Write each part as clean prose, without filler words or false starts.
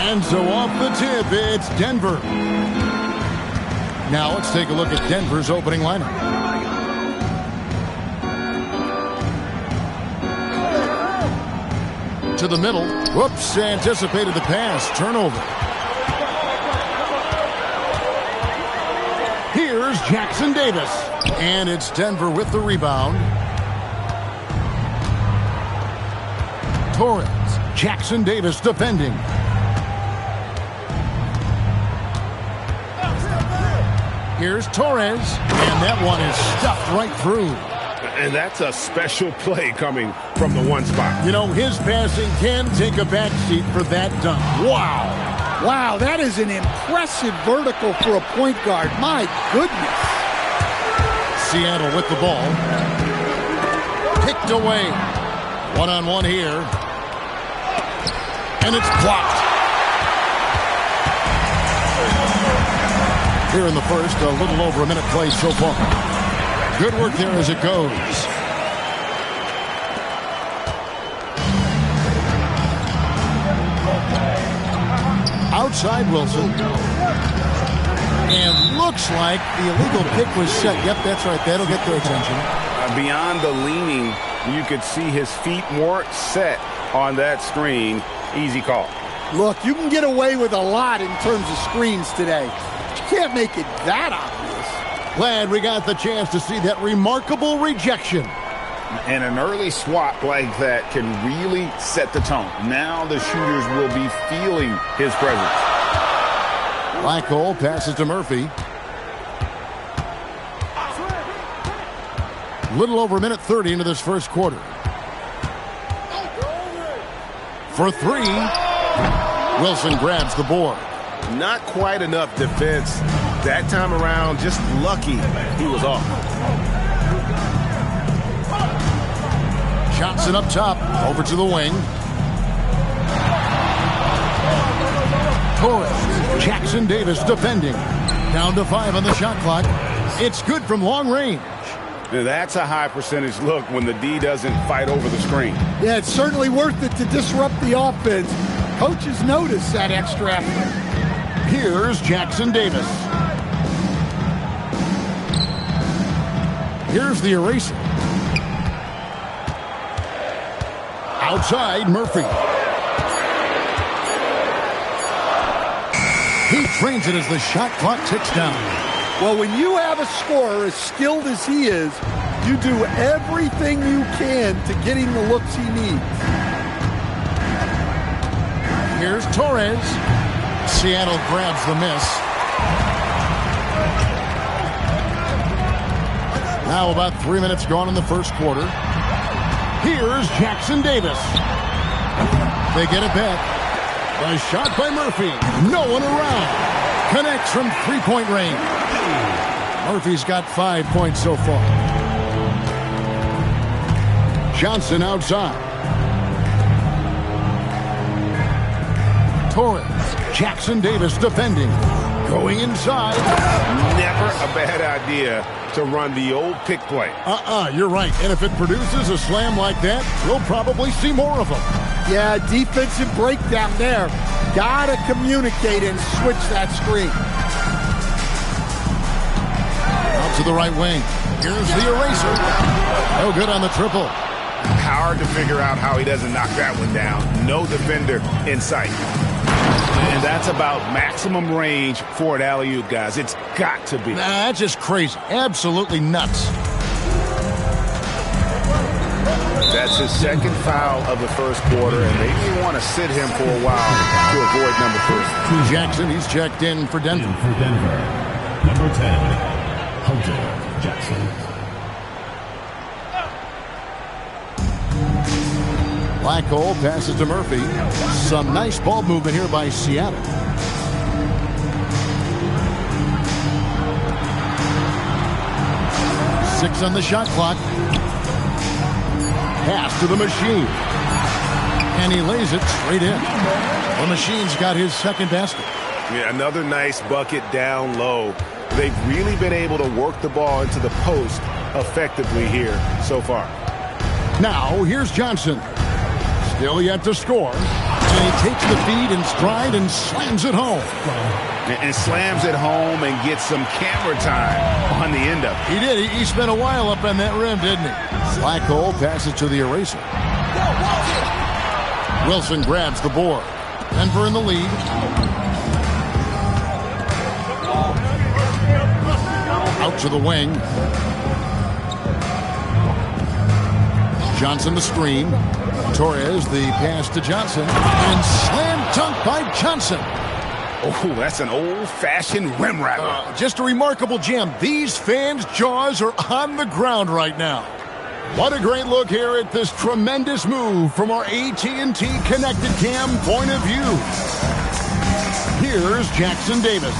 And so off the tip, it's Denver. Now let's take a look at Denver's opening lineup. To the middle. Whoops, anticipated the pass. Turnover. Here's Jackson Davis. And it's Denver with the rebound. Torres. Jackson Davis defending. Here's Torres. And that one is stuffed right through. And that's a special play coming from the one spot. You know, his passing can take a backseat for that dunk. Wow. Wow, that is an impressive vertical for a point guard. My goodness. Seattle with the ball. Picked away. One-on-one here. And it's blocked. Here in the first, a little over a minute played so far. Good work there as it goes. Outside Wilson. And looks like the illegal pick was set. Yep, that's right. That'll get their attention. Beyond the leaning, you could see his feet weren't set on that screen. Easy call. Look, you can get away with a lot in terms of screens today. You can't make it that obvious. Glad we got the chance to see that remarkable rejection. And an early swat like that can really set the tone. Now the shooters will be feeling his presence. Blackhole passes to Murphy. Little over a minute 30 into this first quarter. For three, Wilson grabs the board. Not quite enough defense that time around. Just lucky he was off. Johnson up top, over to the wing. Torres, Jackson Davis defending. Down to 5 on the shot clock. It's good from long range. Now that's a high percentage look when the D doesn't fight over the screen. Yeah, it's certainly worth it to disrupt the offense. Coaches notice that extra effort. Here's Jackson Davis. Here's the eraser. Outside, Murphy. He trains it as the shot clock ticks down. Well, when you have a scorer as skilled as he is, you do everything you can to get him the looks he needs. Here's Torres. Seattle grabs the miss. Now about 3 minutes gone in the first quarter. Here's Jackson Davis. They get it back. A shot by Murphy. No one around. Connects from three-point range. Murphy's got 5 points so far. Johnson outside. Torres. Jackson Davis defending. Going inside. Never a bad idea to run the old pick play. You're right. And if it produces a slam like that, we'll probably see more of them. Yeah, defensive breakdown there. Gotta communicate and switch that screen. Out to the right wing. Here's the eraser. No good on the triple. Hard to figure out how he doesn't knock that one down. No defender in sight. And that's about maximum range for an alley-oop, guys. It's got to be. Nah, that's just crazy. Absolutely nuts. That's his second foul of the first quarter, and maybe you want to sit him for a while to avoid number 3. Jackson, he's checked in for Denver. Number 10, Hunter Jackson. Blackhole passes to Murphy. Some nice ball movement here by Seattle. Six on the shot clock. Pass to the machine. And he lays it straight in. The machine's got his second basket. Yeah, another nice bucket down low. They've really been able to work the ball into the post effectively here so far. Now, here's Johnson. Still yet to score. To And he takes the feed in stride and slams it home. And slams it home and gets some camera time on the end of it. He did. He spent a while up on that rim, didn't he? Flacco passes to the eraser. Wilson grabs the board. Denver in the lead. Out to the wing. Johnson the screen. Torres the pass to Johnson. And slam dunk by Johnson. Oh, that's an old-fashioned rim rattler. Just a remarkable jam. These fans' jaws are on the ground right now. What a great look here at this tremendous move from our AT&T Connected Cam point of view. Here's Jackson Davis.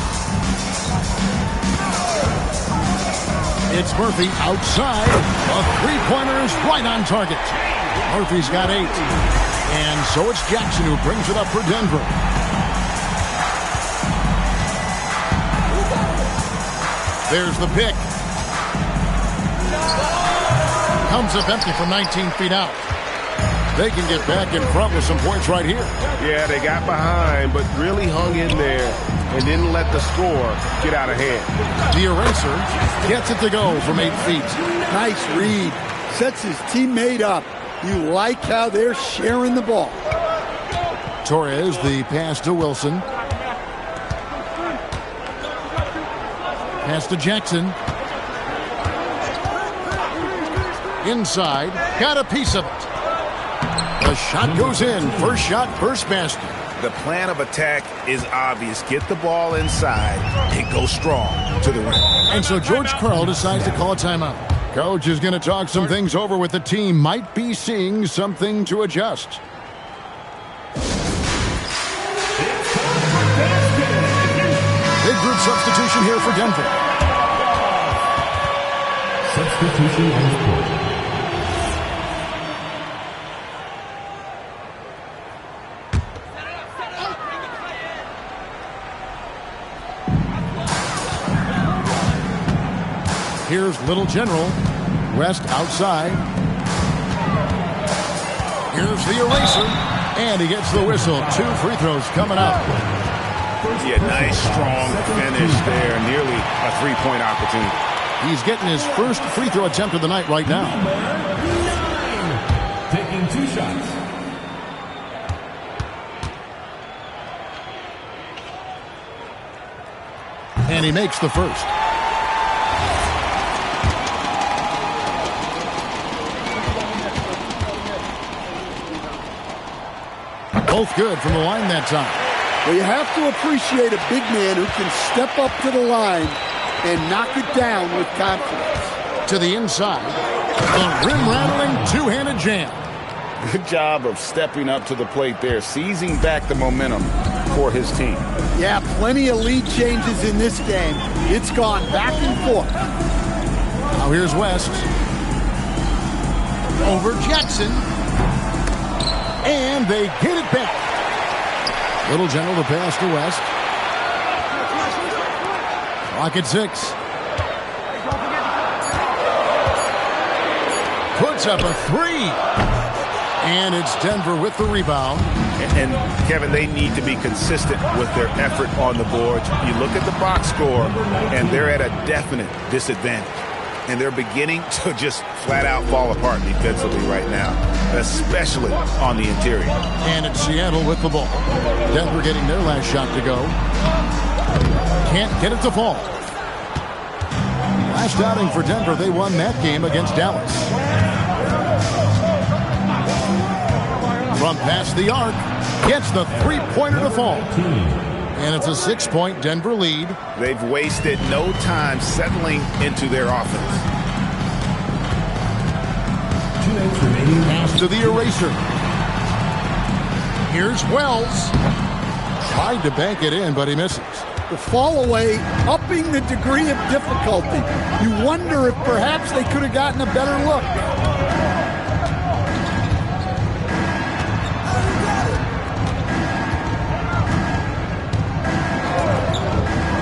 It's Murphy outside. A three-pointer is right on target. Murphy's got 8. And so it's Jackson who brings it up for Denver. There's the pick. Comes up empty from 19 feet out. They can get back in front with some points right here. Yeah, they got behind, but really hung in there and didn't let the score get out of hand. The eraser gets it to go from 8 feet. Nice read. Sets his teammate up. You like how they're sharing the ball. Torres, the pass to Wilson. Pass to Jackson. Inside. Got a piece of it. The shot goes in. First shot, first basket. The plan of attack is obvious. Get the ball inside and go strong to the rim. And so George Karl decides to call a timeout. Coach is going to talk some things over with the team. Might be seeing something to adjust. Big group substitution here for Denver. Substitution on the court. Here's Little General. West outside. Here's the eraser. And he gets the whistle. 2 free throws coming up. Yeah, nice, strong finish there. Nearly a three-point opportunity. He's getting his first free throw attempt of the night right now. 9, taking 2 shots. And he makes the first. Both good from the line that time. Well, you have to appreciate a big man who can step up to the line and knock it down with confidence. To the inside. The rim-rattling two-handed jam. Good job of stepping up to the plate there, seizing back the momentum for his team. Yeah, plenty of lead changes in this game. It's gone back and forth. Now here's West. Over Jackson. And they get it back. Little General the pass to West. Clock at 6. Puts up a 3. And it's Denver with the rebound. And Kevin, they need to be consistent with their effort on the boards. You look at the box score, and they're at a definite disadvantage. And they're beginning to just flat out fall apart defensively right now, especially on the interior. And it's Seattle with the ball. Denver getting their last shot to go. Can't get it to fall. Last outing for Denver, they won that game against Dallas. From past the arc, gets the three-pointer to fall. And it's a 6-point Denver lead. They've wasted no time settling into their offense. 2 minutes remaining. Pass to the eraser. Here's Wells. Tried to bank it in, but he misses. The fall away, upping the degree of difficulty. You wonder if perhaps they could have gotten a better look.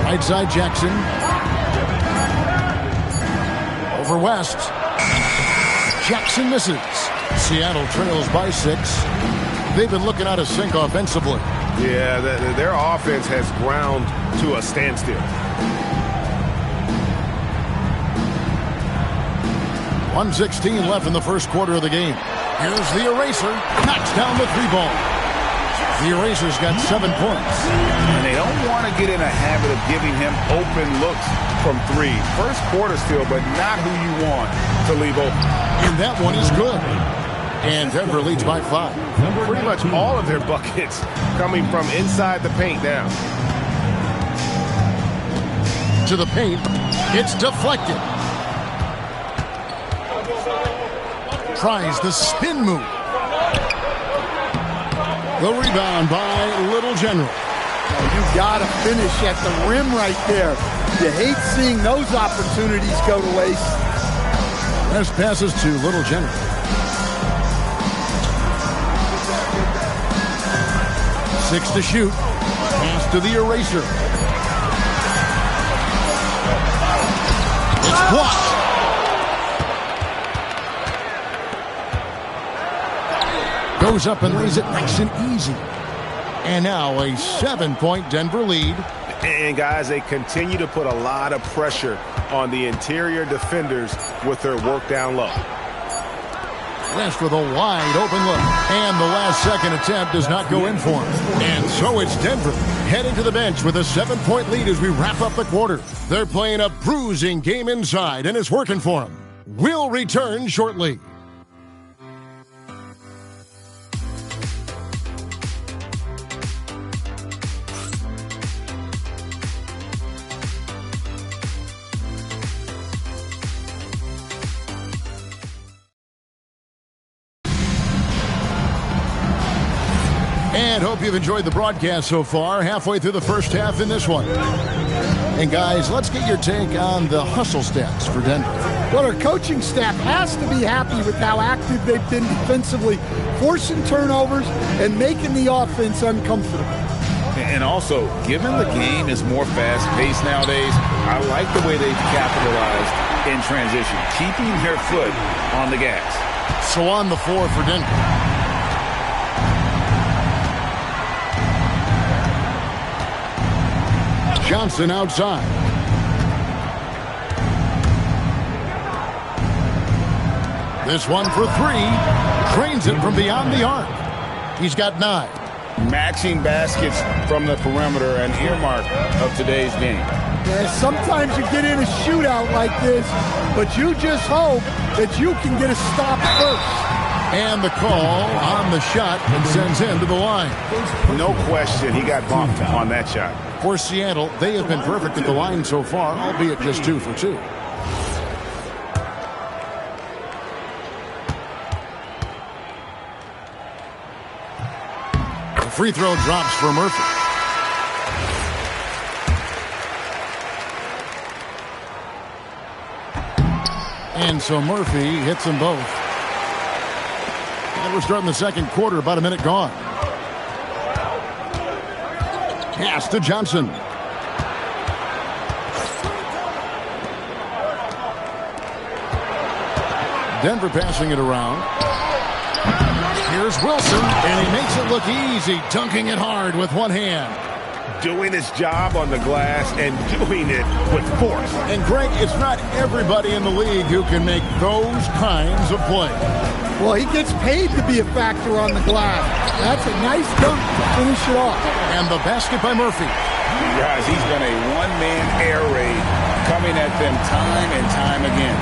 Right side Jackson. Over West. Jackson misses. Seattle trails by 6. They've been looking out of sync offensively. Yeah, their offense has ground to a standstill. 1:16 left in the first quarter of the game. Here's the eraser. Knocks down the three ball. The eraser's got 7 points. And they don't want to get in a habit of giving him open looks from three. First quarter still, but not who you want to leave open. And that one is good. And Denver leads by 5. Pretty much all of their buckets coming from inside the paint now. To the paint. It's deflected. Tries the spin move. The rebound by Little General. You got to finish at the rim right there. You hate seeing those opportunities go to waste. Last passes to Little General. Six to shoot. Pass to the eraser. It's blocked. Goes up and lays it nice and easy. And now a 7-point Denver lead. And guys, they continue to put a lot of pressure on the interior defenders with their work down low. West with a wide open look. And the last second attempt does not go in for him. And so it's Denver heading to the bench with a 7-point lead as we wrap up the quarter. They're playing a bruising game inside and it's working for them. We'll return shortly. And hope you've enjoyed the broadcast so far. Halfway through the first half in this one. And guys, let's get your take on the hustle stats for Denver. Well, our coaching staff has to be happy with how active they've been defensively, forcing turnovers and making the offense uncomfortable. And also, given the game is more fast-paced nowadays, I like the way they've capitalized in transition, keeping their foot on the gas. So on the floor for Denver. Johnson outside. This one for 3. Trains it from beyond the arc. He's got 9. Matching baskets from the perimeter, an earmark of today's game. Yeah, sometimes you get in a shootout like this, but you just hope that you can get a stop first. And the call on the shot and sends him to the line. No question, he got bumped on that shot. For Seattle, they have been perfect at the line so far, albeit just 2 for 2. The free throw drops for Murphy. And so Murphy hits them both. And we're starting the second quarter, about a minute gone. Pass to Johnson. Denver passing it around. Here's Wilson, and he makes it look easy, dunking it hard with one hand. Doing his job on the glass and doing it with force. And Greg, it's not everybody in the league who can make those kinds of plays. Well, he gets paid to be a factor on the glass. That's a nice dunk to finish it off. And the basket by Murphy. Guys, he's been a one-man air raid coming at them time and time again.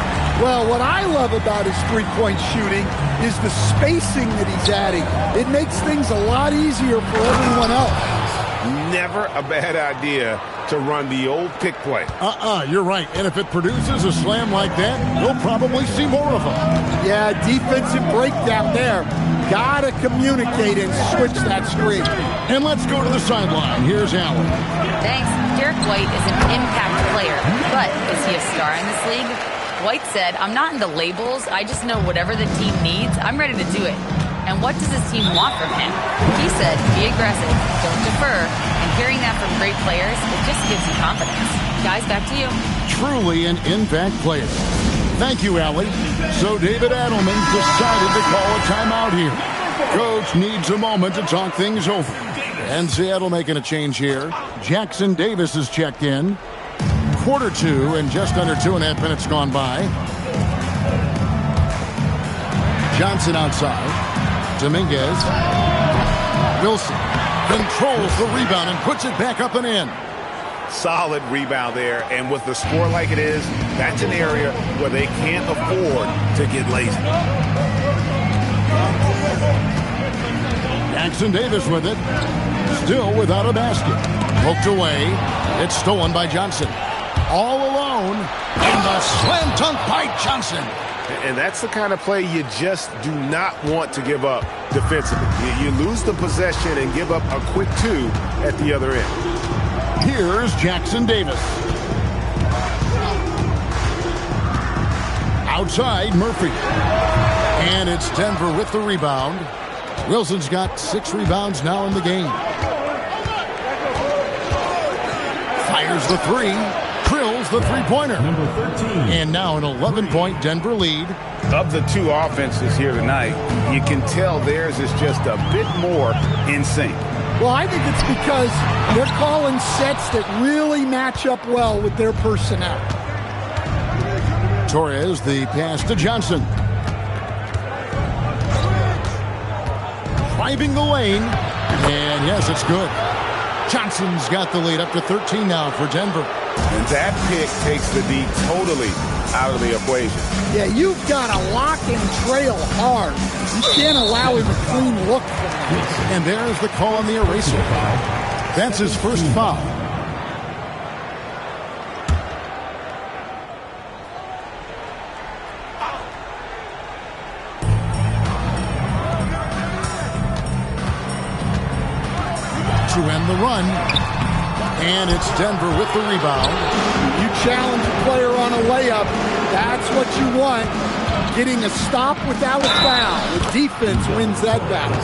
Well, what I love about his three-point shooting is the spacing that he's adding. It makes things a lot easier for everyone else. Never a bad idea to run the old pick play. You're right. And if it produces a slam like that, we'll probably see more of them. Yeah, defensive breakdown there. Gotta communicate and switch that screen. And let's go to the sideline. Here's Allen. Thanks. Derek White is an impact player, but is he a star in this league? White said, I'm not into labels. I just know whatever the team needs, I'm ready to do it. And what does his team want from him? He said, be aggressive, don't defer. And hearing that from great players, it just gives you confidence. Guys, back to you. Truly an impact player. Thank you, Allie. So David Adelman decided to call a timeout here. Coach needs a moment to talk things over. And Seattle making a change here. Jackson Davis is checked in. Quarter 2 and just under 2.5 minutes gone by. Johnson outside. Dominguez. Wilson controls the rebound and puts it back up and in. Solid rebound there, and with the score like it is, that's an area where they can't afford to get lazy. Jackson Davis with it. Still without a basket. Poked away. It's stolen by Johnson. All alone. And the slam dunk by Johnson. And that's the kind of play you just do not want to give up defensively. You lose the possession and give up a quick 2 at the other end. Here's Jackson Davis. Outside, Murphy. And it's Denver with the rebound. Wilson's got 6 rebounds now in the game. Fires the 3. Drills the three-pointer. Number 13. And now an 11-point Denver lead. Of the 2 offenses here tonight, you can tell theirs is just a bit more in sync. Well, I think it's because they're calling sets that really match up well with their personnel. Torres, the pass to Johnson. Driving the lane. And yes, it's good. Johnson's got the lead up to 13 now for Denver. And that pick takes the D totally out of the equation. Yeah, you've got to lock and trail hard. You can't allow him a clean look. And there's the call on the eraser. That's his first foul. To end the run. And it's Denver with the rebound. You challenge a player on a layup. That's what you want. Getting a stop without a foul. The defense wins that battle.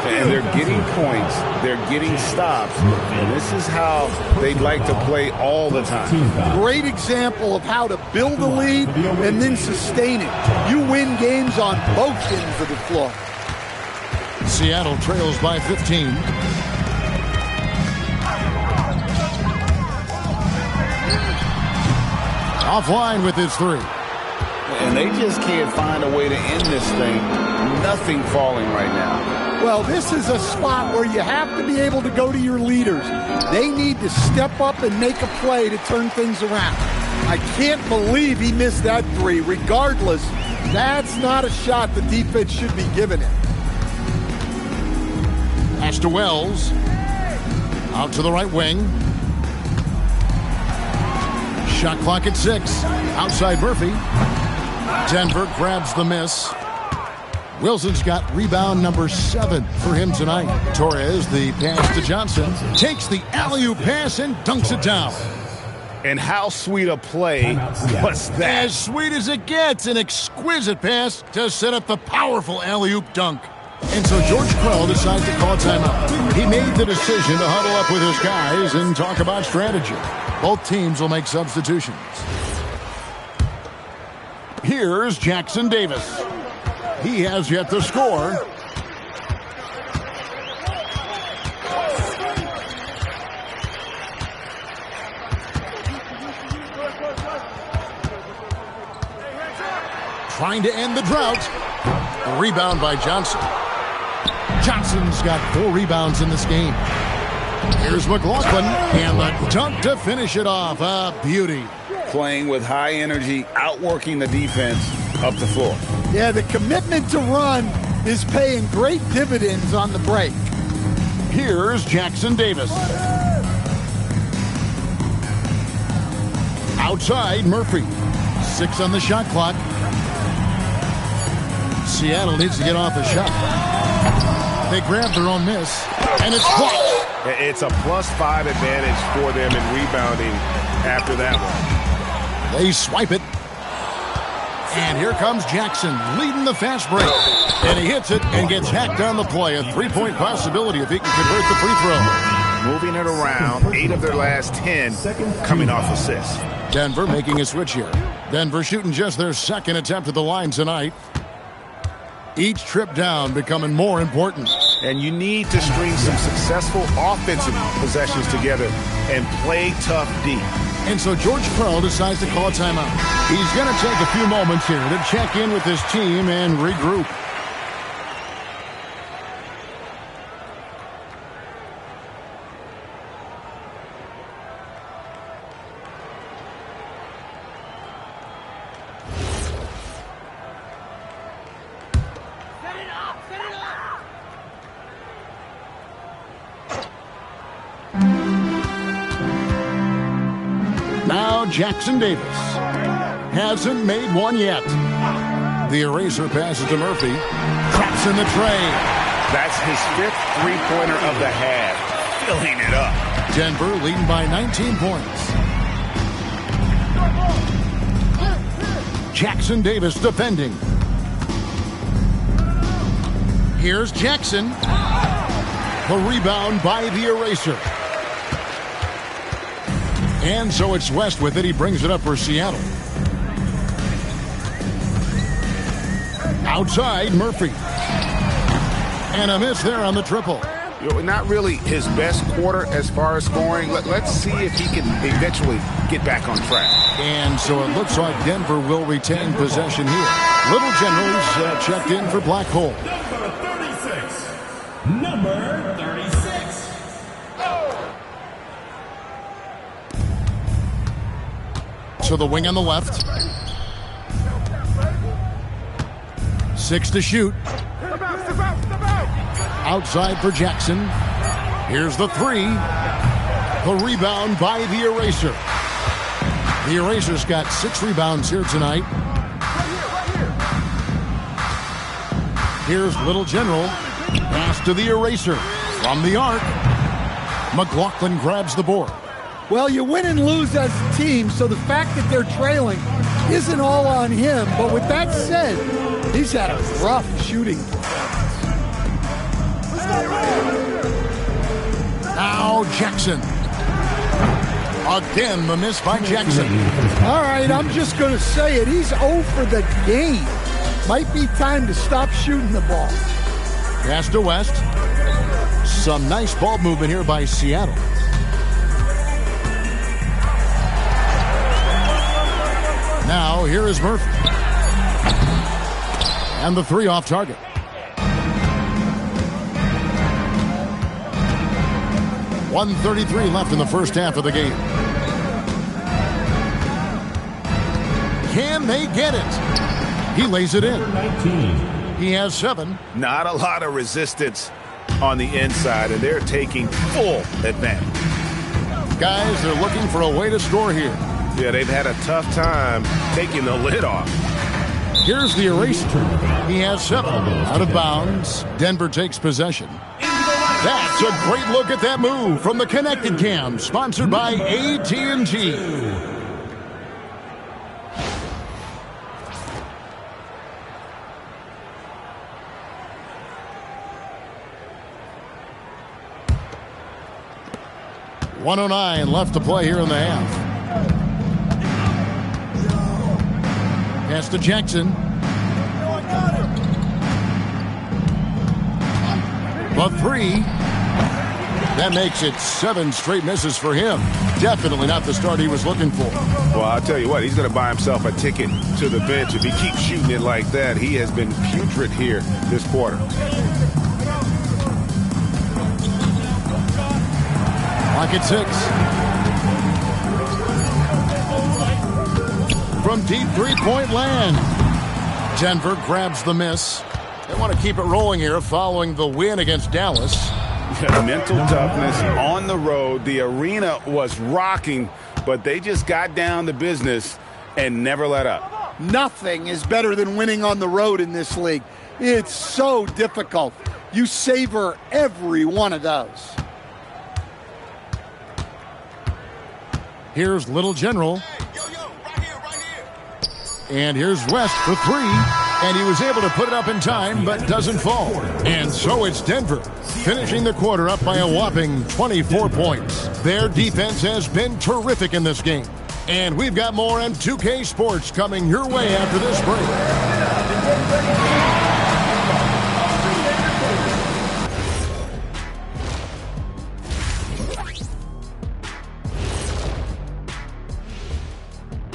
And they're getting points. They're getting stops. And this is how they'd like to play all the time. Great example of how to build a lead and then sustain it. You win games on both ends of the floor. Seattle trails by 15. Offline with his 3. And they just can't find a way to end this thing. Nothing falling right now. Well, this is a spot where you have to be able to go to your leaders. They need to step up and make a play to turn things around. I can't believe he missed that 3. Regardless, that's not a shot the defense should be giving him. Pass to Wells. Out to the right wing. Shot clock at 6. Outside Murphy. Denver grabs the miss. Wilson's got rebound number 7 for him tonight. Torres, the pass to Johnson, takes the alley-oop pass and dunks it down. And how sweet a play was that? As sweet as it gets, an exquisite pass to set up the powerful alley-oop dunk. And so George Krell decides to call timeout. He made the decision to huddle up with his guys and talk about strategy. Both teams will make substitutions. Here's Jackson Davis. He has yet to score. Trying to end the drought. A rebound by Johnson. Johnson's got 4 rebounds in this game. Here's McLaughlin, and the dunk to finish it off. A beauty. Playing with high energy, outworking the defense up the floor. Yeah, the commitment to run is paying great dividends on the break. Here's Jackson Davis. Outside, Murphy. 6 on the shot clock. Seattle needs to get off a shot. They grab their own miss, and it's blocked. It's a +5 advantage for them in rebounding after that one. They swipe it. And here comes Jackson leading the fast break. And he hits it and gets hacked on the play. A 3-point possibility if he can convert the free throw. Moving it around, 8 of their last 10 coming off assists. Denver making a switch here. Denver shooting just their second attempt at the line tonight. Each trip down becoming more important. And you need to string some successful offensive possessions together and play tough D. And so George Pearl decides to call a timeout. He's going to take a few moments here to check in with his team and regroup. Now Jackson Davis hasn't made one yet. The eraser passes to Murphy. Traps in the tray. That's his 5th three-pointer of the half. Filling it up. Denver leading by 19 points. Jackson Davis defending. Here's Jackson. The rebound by the eraser. And so it's West with it. He brings it up for Seattle. Outside, Murphy. And a miss there on the triple. Not really his best quarter as far as scoring. Let's see if he can eventually get back on track. And so it looks like Denver will retain possession here. Little Generals checked in for Black Hole. Number 36. To the wing on the left. 6 to shoot. Outside for Jackson. Here's the 3. The rebound by the eraser. The eraser's got 6 rebounds here tonight. Here's Little General. Pass to the eraser. From the arc. McLaughlin grabs the board. Well, you win and lose as a team, so the fact that they're trailing isn't all on him. But with that said, he's had a rough shooting. Now Jackson. Again, the miss by Jackson. All right, I'm just going to say it. He's 0 for the game. Might be time to stop shooting the ball. Pass to West. Some nice ball movement here by Seattle. Now, here is Murphy. And the 3 off target. .133 left in the first half of the game. Can they get it? He lays it in. 19. He has 7. Not a lot of resistance on the inside, and they're taking full advantage. Guys, they're looking for a way to score here. Yeah, they've had a tough time taking the lid off. Here's the eraser. He has 7. Out of bounds. Denver takes possession. That's a great look at that move from the Connected Cam, sponsored by AT&T. .109 left to play here in the half. Pass to Jackson. The 3. That makes it 7 straight misses for him. Definitely not the start he was looking for. Well, I'll tell you what, he's going to buy himself a ticket to the bench. If he keeps shooting it like that, he has been putrid here this quarter. Clock at 6. From deep three-point land. Denver grabs the miss. They want to keep it rolling here following the win against Dallas. Mental toughness on the road. The arena was rocking, but they just got down to business and never let up. Nothing is better than winning on the road in this league. It's so difficult. You savor every one of those. Here's Little General. And here's West for 3. And he was able to put it up in time, but doesn't fall. And so it's Denver, finishing the quarter up by a whopping 24 points. Their defense has been terrific in this game. And we've got more on 2K Sports coming your way after this break.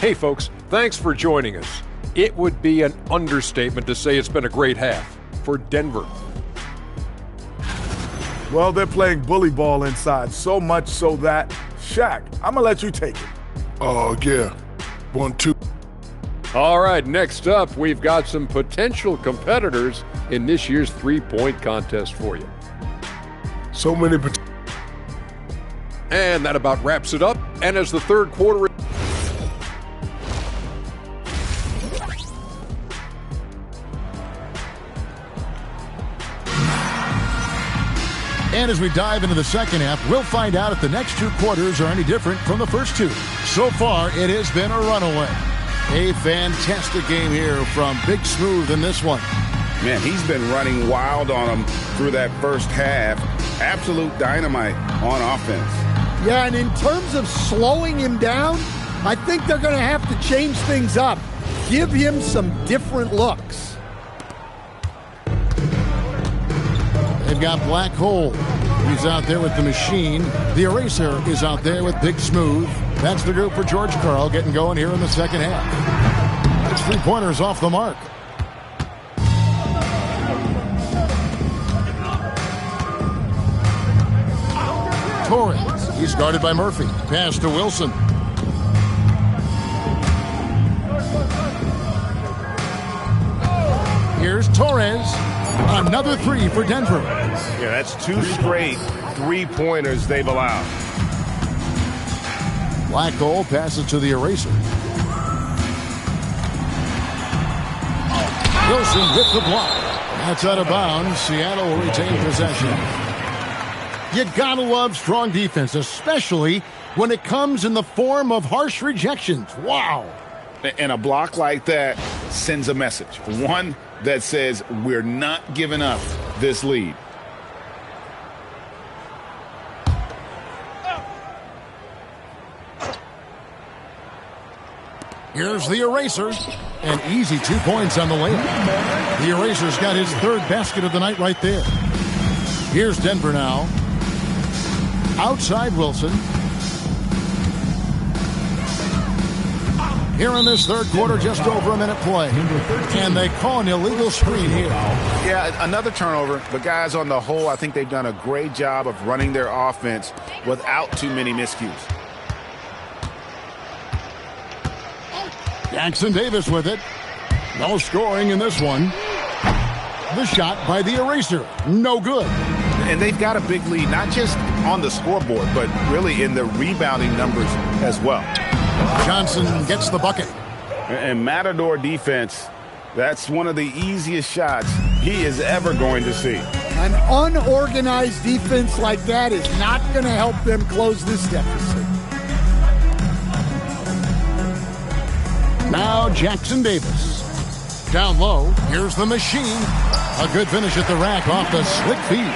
Hey, folks, thanks for joining us. It would be an understatement to say it's been a great half for Denver. Well, they're playing bully ball inside, so much so that, Shaq, I'm going to let you take it. Oh, yeah. 1-2. All right, next up, we've got some potential competitors in this year's three-point contest for you. So many. And that about wraps it up. And as the third quarter... And as we dive into the second half, we'll find out if the next two quarters are any different from the first two. So far, it has been a runaway. A fantastic game here from Big Smooth in this one. Man, he's been running wild on them through that first half. Absolute dynamite on offense. Yeah, and in terms of slowing him down, I think they're going to have to change things up. Give him some different looks. They've got Black Hole. He's out there with the machine. The Eraser is out there with Big Smooth. That's the group for George Karl getting going here in the second half. It's three-pointers off the mark. Torres. He's guarded by Murphy. Pass to Wilson. Here's Torres. Another three for Denver. Yeah, that's two straight three-pointers they've allowed. Black Gold passes to the Eraser. Wilson with the block. That's out of bounds. Seattle will retain possession. You gotta love strong defense, especially when it comes in the form of harsh rejections. Wow. And a block like that sends a message. One that says we're not giving up this lead. Here's the Eraser. An easy 2 points on the layup. The Eraser's got his third basket of the night right there. Here's Denver now. Outside Wilson. Here in this third quarter, just over a minute play. And they call an illegal screen here. Yeah, another turnover. The guys on the whole, I think they've done a great job of running their offense without too many miscues. Jackson Davis with it. No scoring in this one. The shot by the Eraser. No good. And they've got a big lead, not just on the scoreboard, but really in the rebounding numbers as well. Johnson gets the bucket. And Matador defense, that's one of the easiest shots he is ever going to see. An unorganized defense like that is not going to help them close this deficit. Now Jackson Davis. Down low, here's the machine. A good finish at the rack off the slick feed.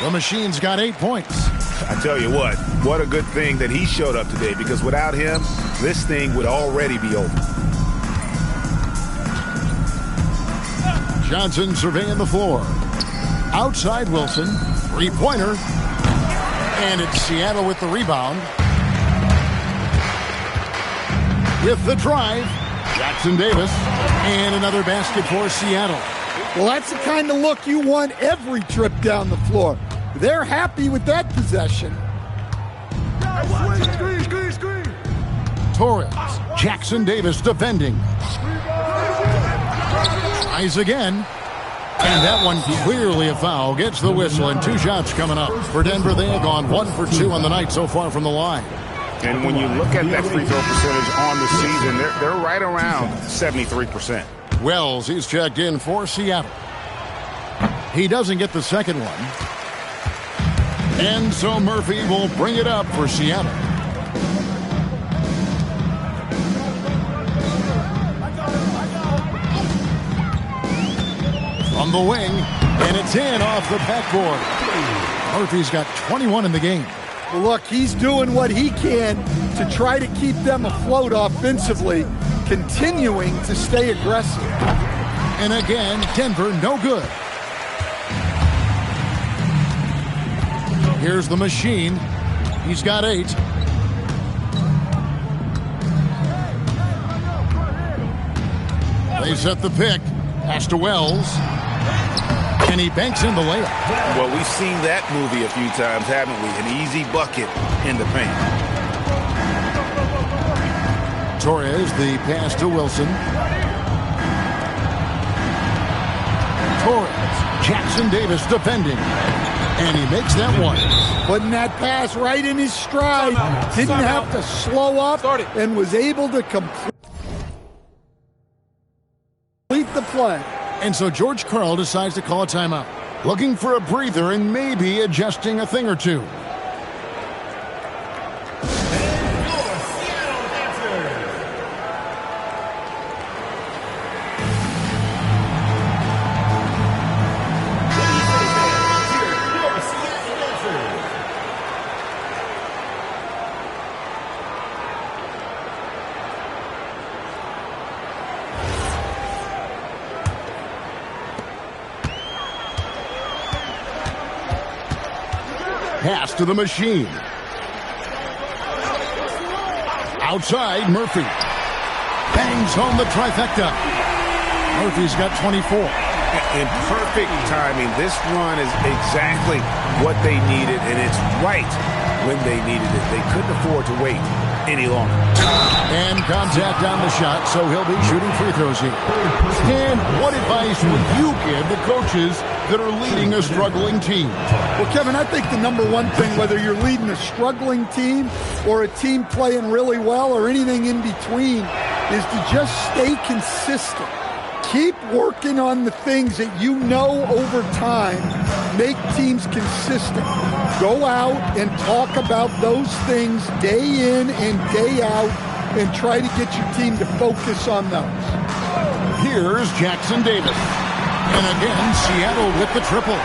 The machine's got 8 points. I tell you what a good thing that he showed up today, because without him, this thing would already be over. Johnson surveying the floor. Outside Wilson, three-pointer. And it's Seattle with the rebound. With the drive, Jackson Davis. And another basket for Seattle. Well, that's the kind of look you want every trip down the floor. They're happy with that possession. Torres, Jackson Davis defending. Tries again. And that one clearly a foul. Gets the whistle, and 2 shots coming up. For Denver, they have gone 1 for 2 on the night so far from the line. And when you look at that free throw percentage on the season, they're right around 73%. Wells, he's checked in for Seattle. He doesn't get the second one. And so Murphy will bring it up for Seattle. From the wing, and it's in off the backboard. Murphy's got 21 in the game. Well, look, he's doing what he can to try to keep them afloat offensively, continuing to stay aggressive. And again, Denver no good. Here's the machine. He's got 8. They set the pick. Pass to Wells. And he banks in the layup. Well, we've seen that movie a few times, haven't we? An easy bucket in the paint. Torres, the pass to Wilson. Torres, Jackson Davis defending. And he makes that one. Putting that pass right in his stride. Didn't have to slow up and was able to complete the play. And so George Karl decides to call a timeout. Looking for a breather and maybe adjusting a thing or two. Pass to the machine. Outside, Murphy. Bangs home the trifecta. Murphy's got 24. In perfect timing. This run is exactly what they needed, and it's right when they needed it. They couldn't afford to wait any longer. And contact on the shot, so he'll be shooting free throws here. And what advice would you give the coaches that are leading a struggling team? Well, Kevin, I think the number one thing, whether you're leading a struggling team or a team playing really well or anything in between, is to just stay consistent. Keep working on the things that you know over time make teams consistent. Go out and talk about those things day in and day out and try to get your team to focus on those. Here's Jackson Davis. And again, Seattle with the triple.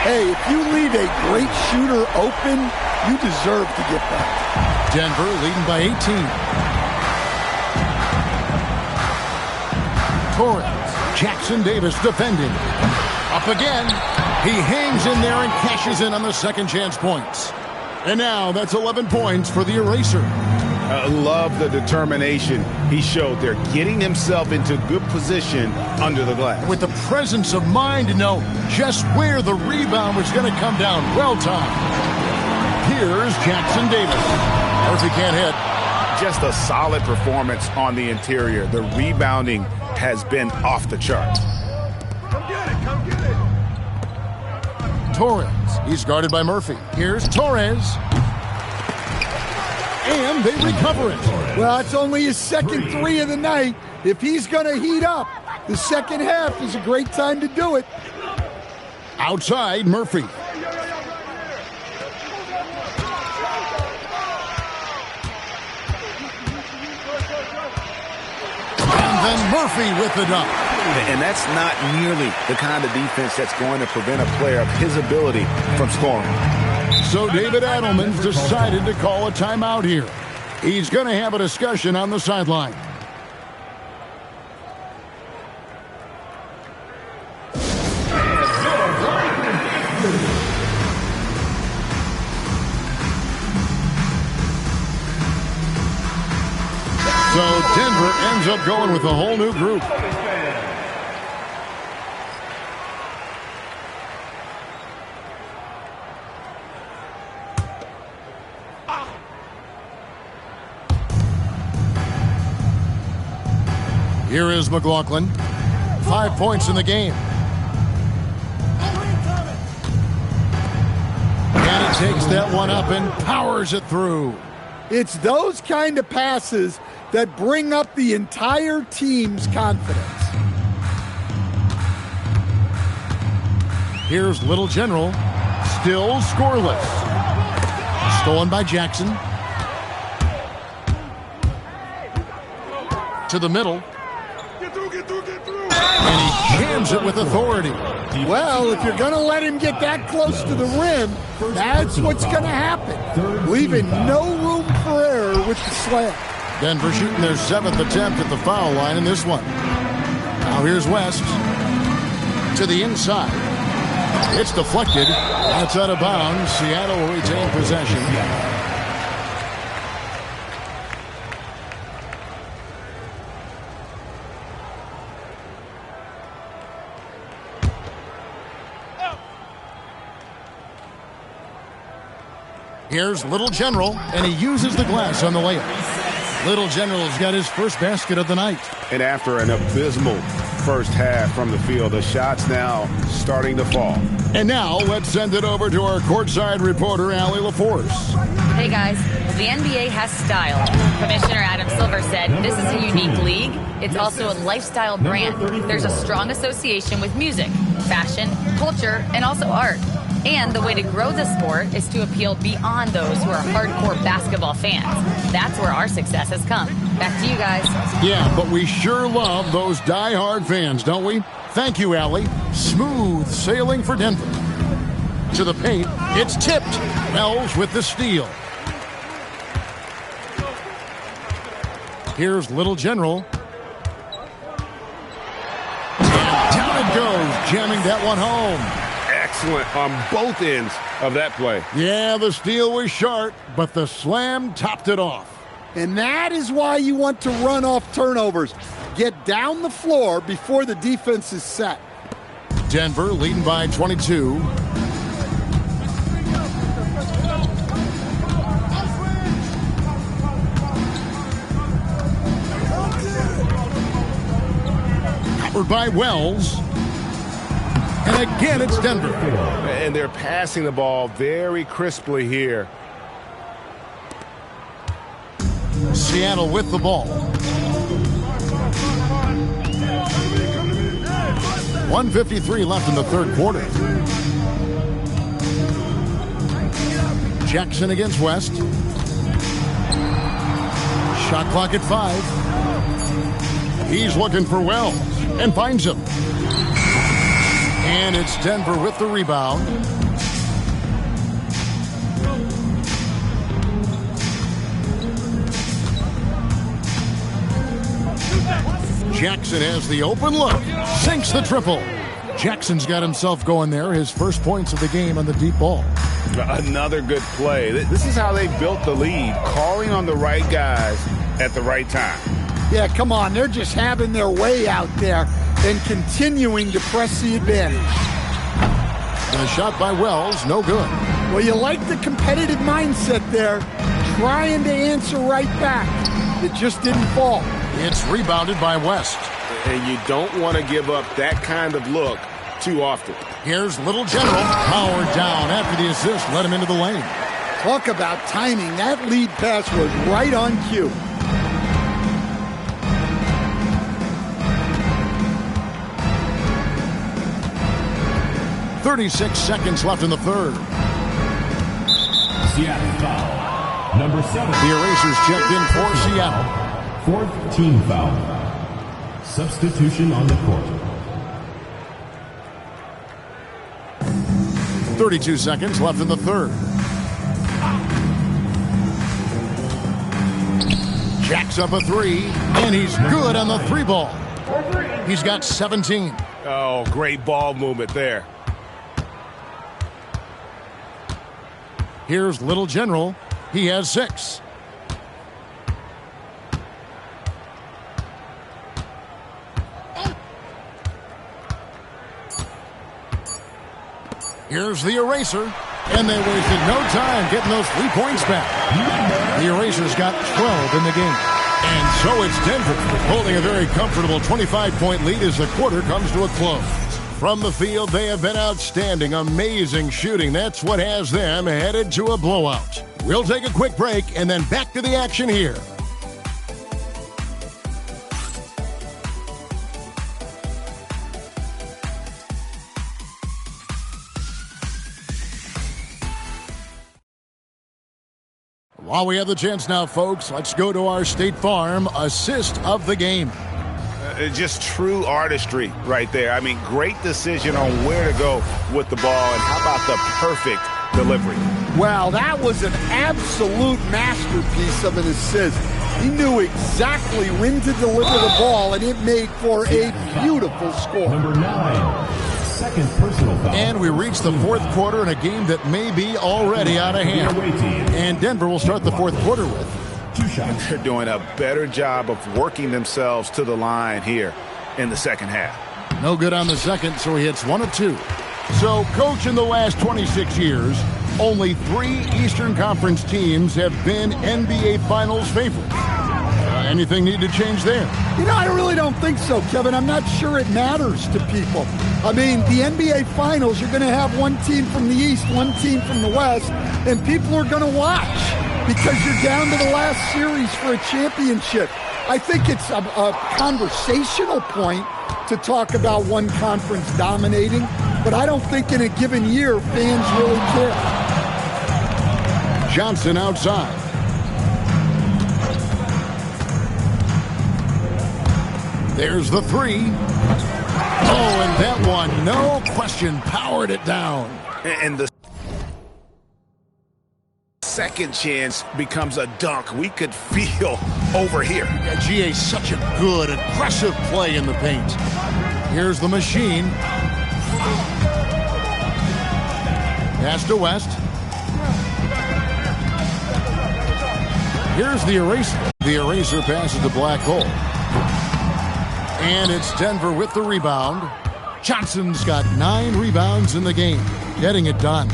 Hey, if you leave a great shooter open, you deserve to get that. Denver leading by 18. Torres. Jackson Davis defending. Up again. He hangs in there and cashes in on the second chance points. And now that's 11 points for the eraser. Love the determination he showed there, getting himself into good position under the glass. With the presence of mind to know just where the rebound was going to come down. Well timed. Here's Jackson Davis. Murphy can't hit. Just a solid performance on the interior. The rebounding has been off the charts. Come get it, come get it. Torres. He's guarded by Murphy. Here's Torres. And they recover it. Well, it's only his second three of the night. If he's going to heat up, the second half is a great time to do it. Outside, Murphy. And then Murphy with the dunk. And that's not nearly the kind of defense that's going to prevent a player of his ability from scoring. So David Adelman's decided to call a timeout here. He's going to have a discussion on the sideline. So Denver ends up going with a whole new group. Here is McLaughlin. 5 points in the game. And he takes that one up and powers it through. It's those kind of passes that bring up the entire team's confidence. Here's Little General. Still scoreless. Stolen by Jackson. To the middle. And he jams it with authority. Well, if you're going to let him get that close to the rim, that's what's going to happen. Leaving no room for error with the slam. Denver shooting their 7th attempt at the foul line in this one. Now here's West. To the inside. It's deflected. That's out of bounds. Seattle will retain possession. Here's Little General, and he uses the glass on the layup. Little General's got his first basket of the night. And after an abysmal first half from the field, the shots now starting to fall. And now let's send it over to our courtside reporter, Allie LaForce. Hey guys, the NBA has style. Commissioner Adam Silver said this is a unique league. It's also a lifestyle brand. There's a strong association with music, fashion, culture, and also art. And the way to grow the sport is to appeal beyond those who are hardcore basketball fans. That's where our success has come. Back to you guys. Yeah, but we sure love those die-hard fans, don't we? Thank you, Allie. Smooth sailing for Denver. To the paint, it's tipped. Wells with the steal. Here's Little General. And down it goes, jamming that one home. Excellent on both ends of that play. Yeah, the steal was sharp, but the slam topped it off. And that is why you want to run off turnovers. Get down the floor before the defense is set. Denver leading by 22. Covered by Wells. And again, it's Denver. And they're passing the ball very crisply here. Seattle with the ball. 1:53 left in the third quarter. Jackson against West. Shot clock at 5. He's looking for Wells and finds him. And it's Denver with the rebound. Jackson has the open look. Sinks the triple. Jackson's got himself going there. His first points of the game on the deep ball. Another good play. This is how they built the lead. Calling on the right guys at the right time. Yeah, come on. They're just having their way out there and continuing to press the advantage. And a shot by Wells, no good. Well, you like the competitive mindset there, trying to answer right back. It just didn't fall. It's rebounded by West. And you don't want to give up that kind of look too often. Here's Little General. Powered down after the assist. Let him into the lane. Talk about timing. That lead pass was right on cue. .36 seconds left in the third. Seattle foul. Number 7. The Erasers checked in for Seattle. Fourth team foul. Substitution on the court. 32 seconds left in the third. Jacks up a 3, and he's good on the 3 ball. He's got 17. Oh, great ball movement there. Here's Little General. He has 6. Here's the Eraser, and they wasted no time getting those 3 points back. The Erasers got 12 in the game. And so it's Denver holding a very comfortable 25-point lead as the quarter comes to a close. From the field, they have been outstanding, amazing shooting. That's what has them headed to a blowout. We'll take a quick break and then back to the action here. While we have the chance now, folks, let's go to our State Farm assist of the game. Just true artistry right there. I mean, great decision on where to go with the ball, and how about the perfect delivery? Well, that was an absolute masterpiece of an assist. He knew exactly when to deliver the ball, and it made for a beautiful score. Number 9. Second personal foul. And we reach the fourth quarter in a game that may be already out of hand. And Denver will start the fourth quarter with 2 shots. They're doing a better job of working themselves to the line here in the second half. No good on the second, so he hits 1 of 2. So, coach, in the last 26 years, Only 3 Eastern Conference teams have been NBA Finals favorites. Anything need to change there? You know, I really don't think so, Kevin. I'm not sure it matters to people. I mean, the NBA Finals, you're going to have one team from the East, one team from the West, and people are going to watch because you're down to the last series for a championship. I think it's a conversational point to talk about one conference dominating, but I don't think in a given year fans really care. Johnson outside. There's the 3. Oh, and that one, no question, powered it down. And the second chance becomes a dunk. We could feel over here. Yeah, GA, such a good, aggressive play in the paint. Here's the machine. Pass to West. Here's the eraser. The eraser passes the black hole. And it's Denver with the rebound. Johnson's got 9 rebounds in the game, getting it done.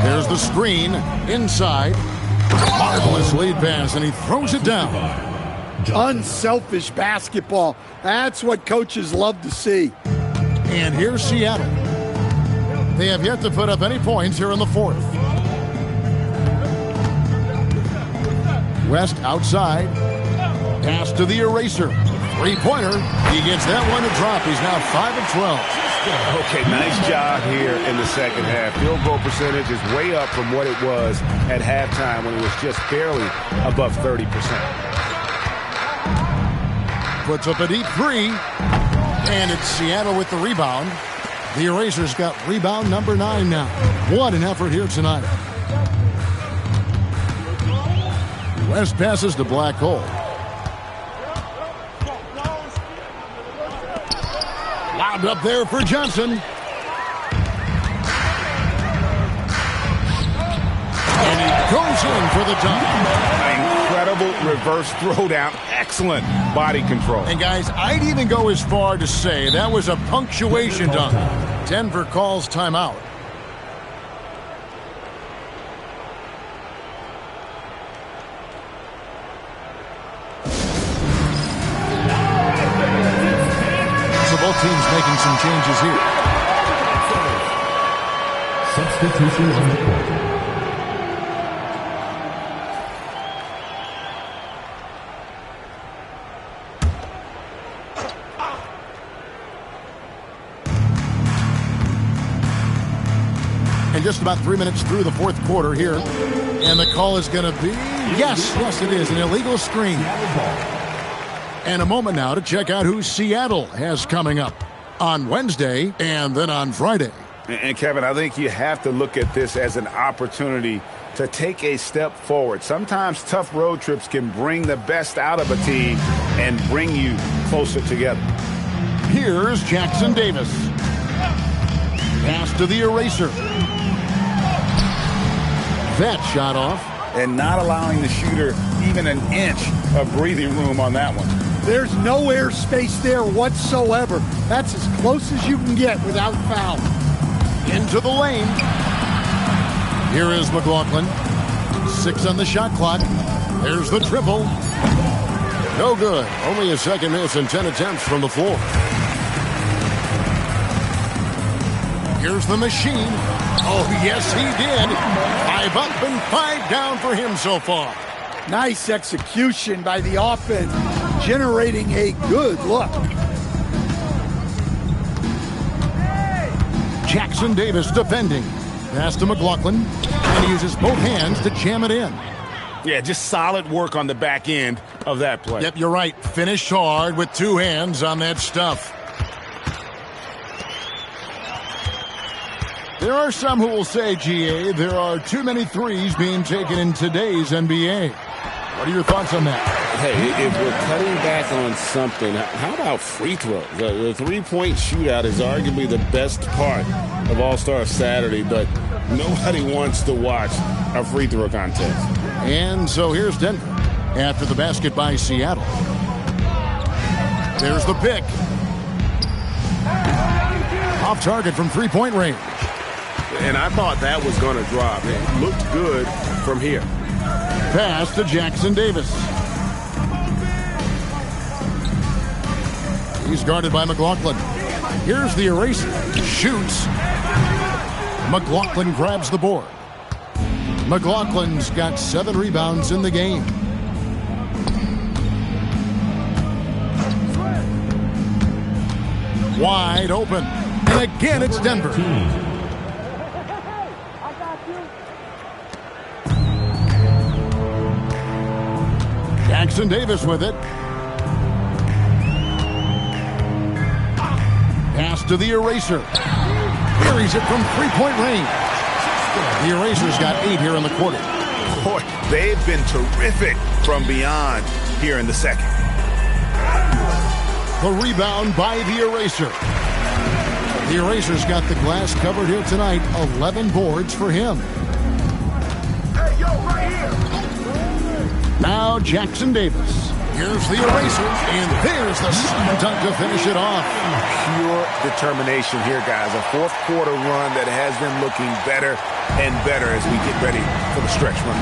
There's the screen inside. Marvelous lead pass, and he throws it down. Unselfish basketball. That's what coaches love to see. And here's Seattle. They have yet to put up any points here in the 4th. West outside. Pass to the eraser. 3-pointer. He gets that one to drop. He's now 5 of 12. Okay, nice job here in the second half. Field goal percentage is way up from what it was at halftime when it was just barely above 30%. Puts up a deep 3. And it's Seattle with the rebound. The eraser's got rebound number 9 now. What an effort here tonight. West passes to black hole. Lobbed up there for Johnson. And he goes in for the dunk. Incredible reverse throwdown. Excellent body control. And guys, I'd even go as far to say that was a punctuation dunk. Denver calls timeout. Both teams making some changes here. Substitution on the court. And just about 3 minutes through the 4th quarter here. And the call is going to be, yes, it is, an illegal screen. And a moment now to check out who Seattle has coming up on Wednesday and then on Friday. And Kevin, I think you have to look at this as an opportunity to take a step forward. Sometimes tough road trips can bring the best out of a team and bring you closer together. Here's Jackson Davis. Pass to the eraser. That shot off. And not allowing the shooter even an inch of breathing room on that one. There's no air space there whatsoever. That's as close as you can get without foul. Into the lane. Here is McLaughlin. 6 on the shot clock. There's the triple. No good. Only a second miss and 10 attempts from the floor. Here's the machine. Oh, yes, he did. 5 up and 5 down for him so far. Nice execution by the offense, generating a good look. Jackson Davis defending. Pass to McLaughlin, and he uses both hands to jam it in. Yeah, just solid work on the back end of that play. Yep, you're right. Finished hard with 2 hands on that stuff. There are some who will say, GA, there are too many threes being taken in today's NBA. What are your thoughts on that? Hey, if we're cutting back on something, how about free throws? The three-point shootout is arguably the best part of All-Star Saturday, but nobody wants to watch a free throw contest. And so here's Denver after the basket by Seattle. There's the pick. Off target from three-point range. And I thought that was going to drop. It looked good from here. Pass to Jackson Davis. He's guarded by McLaughlin. Here's the eraser. Shoots. McLaughlin grabs the board. McLaughlin's got 7 rebounds in the game. Wide open. And again, it's Denver. Jackson Davis with it. Pass to the eraser. Carries it from three-point range. The eraser's got 8 here in the quarter. Boy, they've been terrific from beyond here in the second. The rebound by the eraser. The eraser's got the glass covered here tonight. 11 boards for him. Hey, yo, right here. Now Jackson Davis. Here's the eraser, and there's the slam dunk to finish it off. Pure determination here, guys. A fourth quarter run that has them looking better and better as we get ready for the stretch run.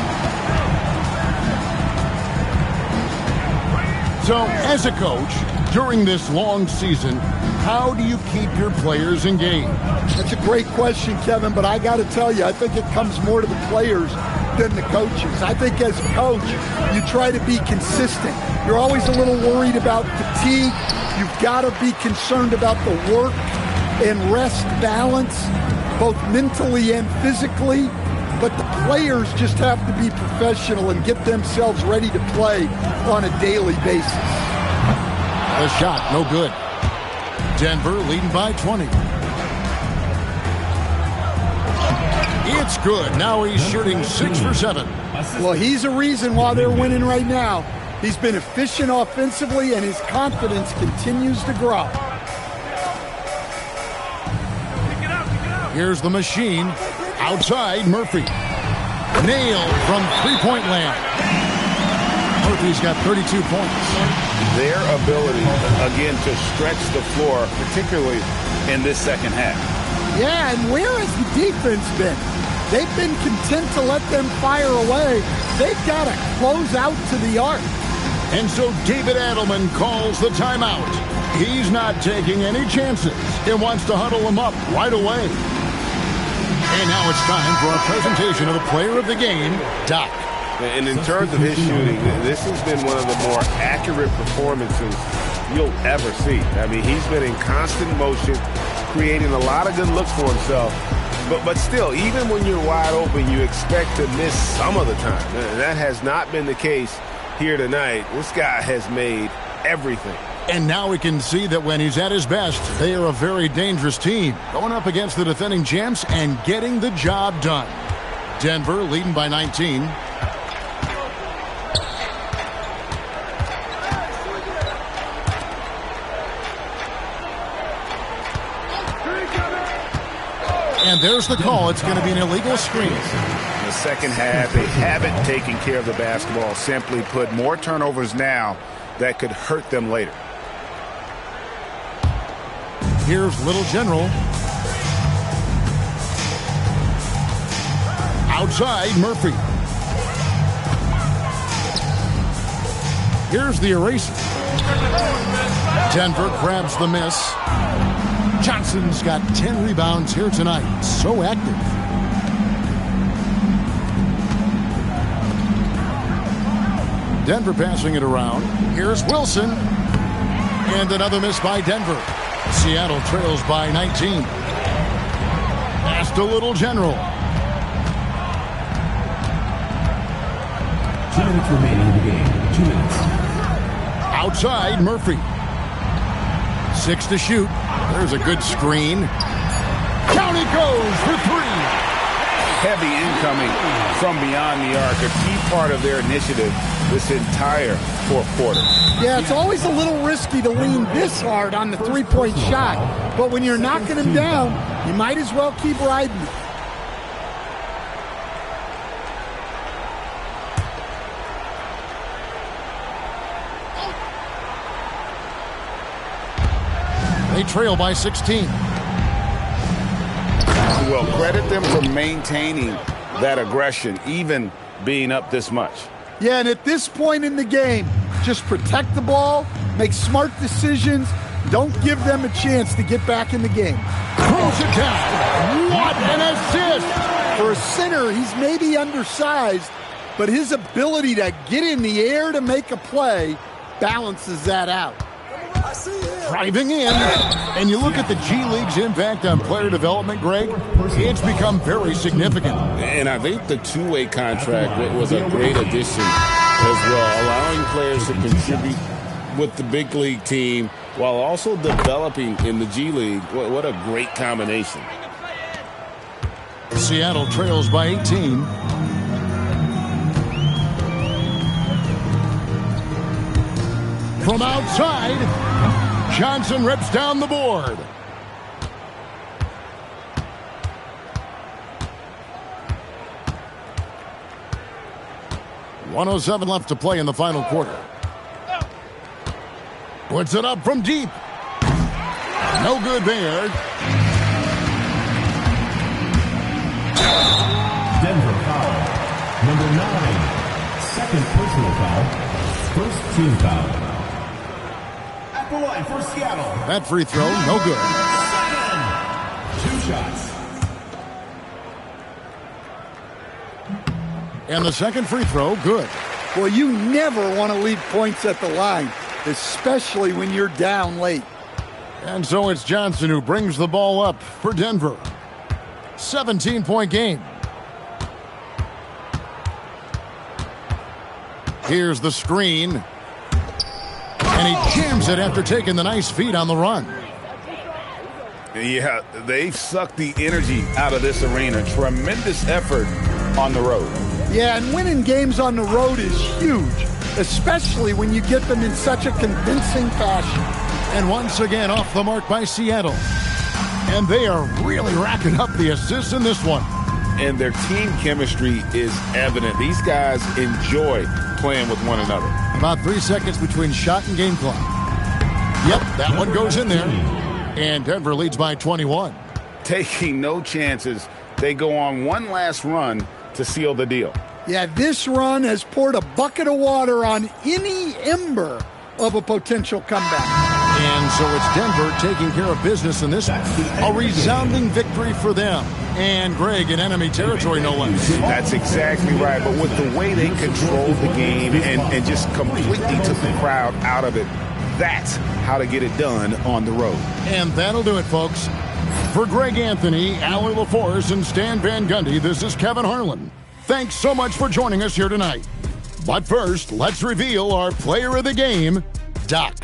So, as a coach, during this long season, how do you keep your players engaged? That's a great question, Kevin, but I got to tell you, I think it comes more to the players than the coaches. I think as a coach, you try to be consistent. You're always a little worried about fatigue. You've got to be concerned about the work and rest balance, both mentally and physically. But the players just have to be professional and get themselves ready to play on a daily basis. The shot, no good. Denver leading by 20. It's good. Now he's shooting 6 for 7. Well, he's a reason why they're winning right now. He's been efficient offensively, and his confidence continues to grow. Here's the machine. Outside, Murphy. Nailed from three-point land. Murphy's got 32 points. Their ability, again, to stretch the floor, particularly in this second half. Yeah, and where has the defense been? They've been content to let them fire away. They've got to close out to the arc. And so David Adelman calls the timeout. He's not taking any chances. He wants to huddle them up right away. And now it's time for our presentation of the player of the game, Doc. And in terms of his shooting, this has been one of the more accurate performances you'll ever see. I mean, he's been in constant motion, creating a lot of good looks for himself. But still, even when you're wide open, you expect to miss some of the time. And that has not been the case here tonight. This guy has made everything. And now we can see that when he's at his best, they are a very dangerous team, going up against the defending champs and getting the job done. Denver leading by 19. And there's the call. It's going to be an illegal screen. In the second half, they haven't taken care of the basketball. Simply put, more turnovers now that could hurt them later. Here's Little General. Outside, Murphy. Here's the eraser. Denver grabs the miss. Johnson's got 10 rebounds here tonight. So active. Denver passing it around. Here's Wilson. And another miss by Denver. Seattle trails by 19. Pass to Little General. 2 minutes remaining in the game. 2 minutes. Outside, Murphy. 6 to shoot. There's a good screen. Down he goes for 3. Heavy incoming from beyond the arc. A key part of their initiative this entire fourth quarter. Yeah, it's always a little risky to lean this hard on the three-point shot. But when you're knocking him down, you might as well keep riding it. They trail by 16. well. Credit them for maintaining that aggression, even being up this much. Yeah, and at this point in the game, just protect the ball, make smart decisions. Don't give them a chance to get back in the game. Throws it down. What an assist! For a center, he's maybe undersized, but his ability to get in the air to make a play balances that out. Driving in, and you look at the G League's impact on player development, Greg, it's become very significant. And I think the two-way contract was a great addition as well, allowing players to contribute with the big league team while also developing in the G League. What a great combination. Seattle trails by 18. From outside, Johnson rips down the board. .107 left to play in the final quarter. Puts it up from deep. No good there. Denver foul. Number 9. Second personal foul. First team foul. At the line for Seattle. That free throw, no good. 2 shots. And the second free throw, good. Well, you never want to leave points at the line, especially when you're down late. And so it's Johnson who brings the ball up for Denver. 17-point game. Here's the screen. And he jams it after taking the nice feed on the run. Yeah, they've sucked the energy out of this arena. Tremendous effort on the road. Yeah, and winning games on the road is huge, especially when you get them in such a convincing fashion. And once again off the mark by Seattle. And they are really racking up the assists in this one. And their team chemistry is evident. These guys enjoy playing with one another. About 3 seconds between shot and game clock. Yep, that one goes in there. And Denver leads by 21. Taking no chances. They go on one last run to seal the deal. Yeah, this run has poured a bucket of water on any ember of a potential comeback. And so it's Denver taking care of business in this one. A resounding victory for them. And Greg in enemy territory, no less. That's exactly right. But with the way they controlled the game and just completely took the crowd out of it, that's how to get it done on the road. And that'll do it, folks. For Greg Anthony, Allie LaForce, and Stan Van Gundy, this is Kevin Harlan. Thanks so much for joining us here tonight. But first, let's reveal our player of the game, Doc.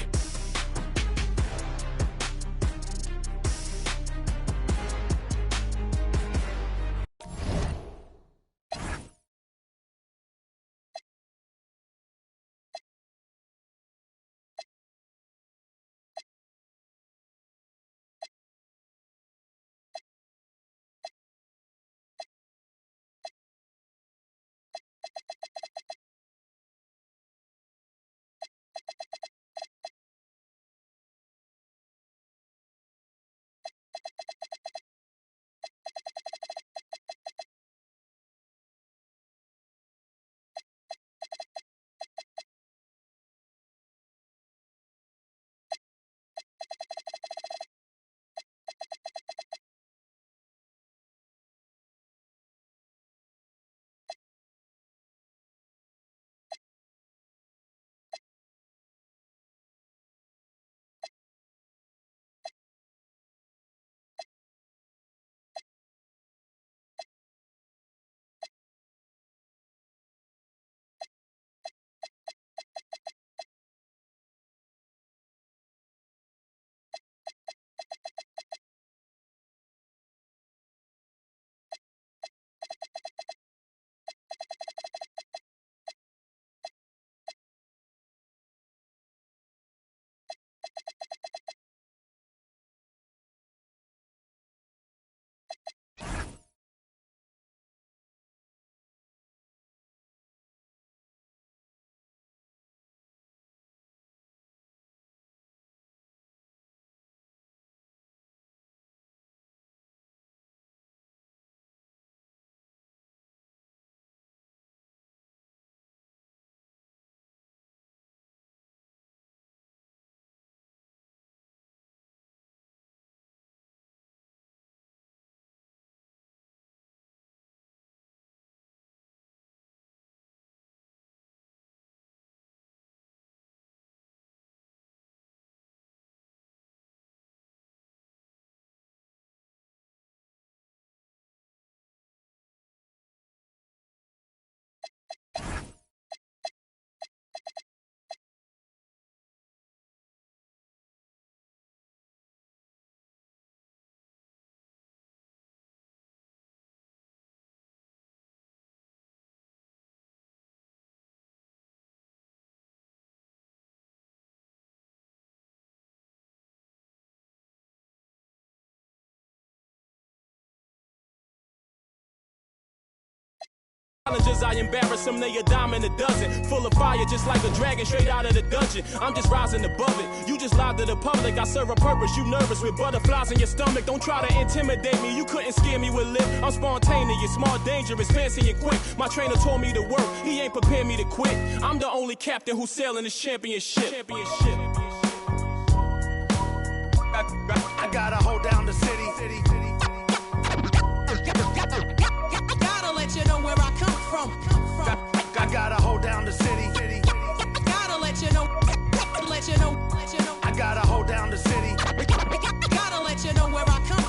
Challengers, I embarrass them, they a dime and a dozen. Full of fire, just like a dragon straight out of the dungeon. I'm just rising above it. You just lied to the public. I serve a purpose. You nervous with butterflies in your stomach. Don't try to intimidate me. You couldn't scare me with lip. I'm spontaneous, smart, dangerous, fancy and quick. My trainer told me to work. He ain't prepared me to quit. I'm the only captain who's sailing this championship. I gotta hold down the city. Gotta let you know where I come from. I gotta hold down the city. Gotta let you know. I gotta hold down the city. Gotta let you know where I come from.